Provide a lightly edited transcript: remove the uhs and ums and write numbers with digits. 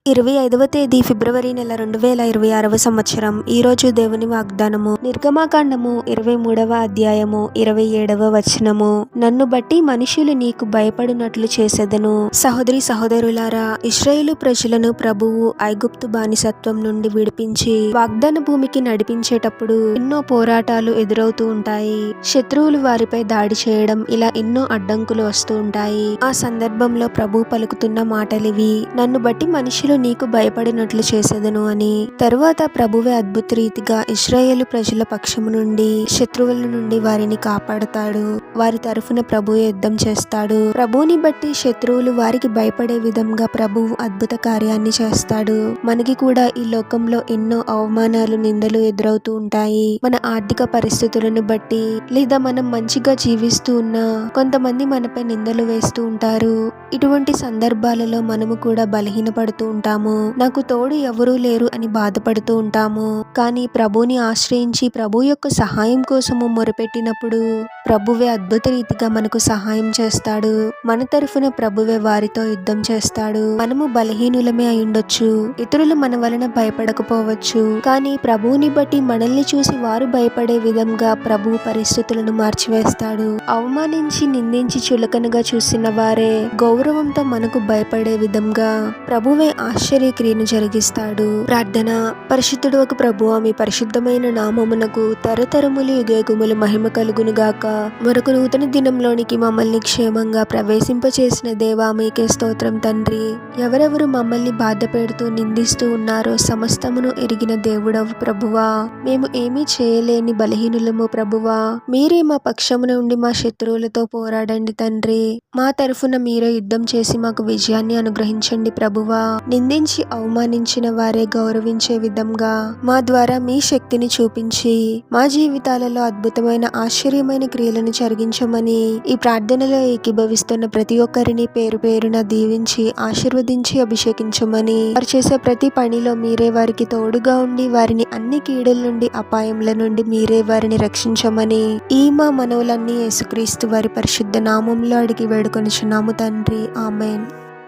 25వ తేదీ ఫిబ్రవరి నెల 2026వ సంవత్సరం. ఈరోజు దేవుని వాగ్దానము నిర్గమాకాండము 23వ అధ్యాయము 27వ వచనము. నన్ను బట్టి మనుషులు నీకు భయపడినట్లు చేసేదను. సహోదరి సహోదరులారా, ఇశ్రాయేలు ప్రజలను ప్రభువు ఐగుప్తు బానిసత్వం నుండి విడిపించి వాగ్దాన భూమికి నడిపించేటప్పుడు ఎన్నో పోరాటాలు ఎదురవుతూ ఉంటాయి. శత్రువులు వారిపై దాడి చేయడం, ఇలా ఎన్నో అడ్డంకులు వస్తూ ఉంటాయి. ఆ సందర్భంలో ప్రభు పలుకుతున్న మాటలివి. నన్ను బట్టి మనుషులు నీకు భయపడినట్లు చేసేదను అని. తరువాత ప్రభువే అద్భుత రీతిగా ఇశ్రాయేలు ప్రజల పక్షము నుండి శత్రువుల నుండి వారిని కాపాడతాడు. వారి తరఫున ప్రభువే యుద్ధం చేస్తాడు. ప్రభువుని బట్టి శత్రువులు వారికి భయపడే విధంగా ప్రభువు అద్భుత కార్యాన్ని చేస్తాడు. మనకి కూడా ఈ లోకంలో ఎన్నో అవమానాలు, నిందలు ఎదురవుతూ ఉంటాయి. మన ఆర్థిక పరిస్థితులను బట్టి, లేదా మనం మంచిగా జీవిస్తూ ఉన్నా కొంతమంది మనపై నిందలు వేస్తూ ఉంటారు. ఇటువంటి సందర్భాలలో మనము కూడా బలహీనపడుతూ ఉంటాము. నాకు తోడు ఎవరూ లేరు అని బాధపడుతూ ఉంటాము. కానీ ప్రభుని ఆశ్రయించి ప్రభు యొక్క సహాయం కోసము మొరపెట్టినప్పుడు ప్రభువే అద్భుత రీతిగా మనకు సహాయం చేస్తాడు. మన తరఫున ప్రభువే వారితో యుద్ధం చేస్తాడు. మనము బలహీనులమే అయ్యుండొచ్చు, ఇతరులు మన వలన భయపడకపోవచ్చు, కానీ ప్రభువుని బట్టి మనల్ని చూసి వారు భయపడే విధంగా ప్రభు పరిస్థితులను మార్చివేస్తాడు. అవమానించి నిందించి చులకనగా చూసిన వారే గౌరవంతో మనకు భయపడే విధంగా ప్రభువే ఆశ్చర్యక్రియను జరిగిస్తాడు. ప్రార్థన. పరిశుద్ధుడు ఒక ప్రభువా, మీ పరిశుద్ధమైన నామమునకు తరతరములు యుగయుగములు మహిమ కలుగును గాక. మరొక నూతన దినంలోనికి మమ్మల్ని క్షేమంగా ప్రవేశింపచేసిన దేవా, మీకే స్తోత్రం తండ్రి. ఎవరెవరు మమ్మల్ని బాధ పెడుతూ నిందిస్తూ ఉన్నారో సమస్తమును ఎరిగిన దేవుడవు ప్రభువా. మేము ఏమీ చేయలేని బలహీనులము ప్రభువా. మీరే మా పక్షమున ఉండి మా శత్రువులతో పోరాడండి తండ్రి. మా తరఫున మీరే యుద్ధం చేసి మాకు విజయాన్ని అనుగ్రహించండి ప్రభువా. నిందించి అవమానించిన వారే గౌరవించే విధంగా మా ద్వారా మీ శక్తిని చూపించి మా జీవితాలలో అద్భుతమైన ఆశ్చర్యమైన క్రియలను జరిగించమని ఈ ప్రార్థనలో ఏకీభవిస్తున్న ప్రతి ఒక్కరిని పేరు పేరున దీవించి ఆశీర్వదించి అభిషేకించమని, వారు చేసే ప్రతి పనిలో మీరే వారికి తోడుగా ఉండి వారిని అన్ని కీడుల నుండి, అపాయముల నుండి మీరే వారిని రక్షించమని ఈ మా మనవులన్నీ యేసుక్రీస్తు వారి పరిశుద్ధ నామంలో అడిగి వేడుకొనుచున్నాము తండ్రి. ఆమేన్.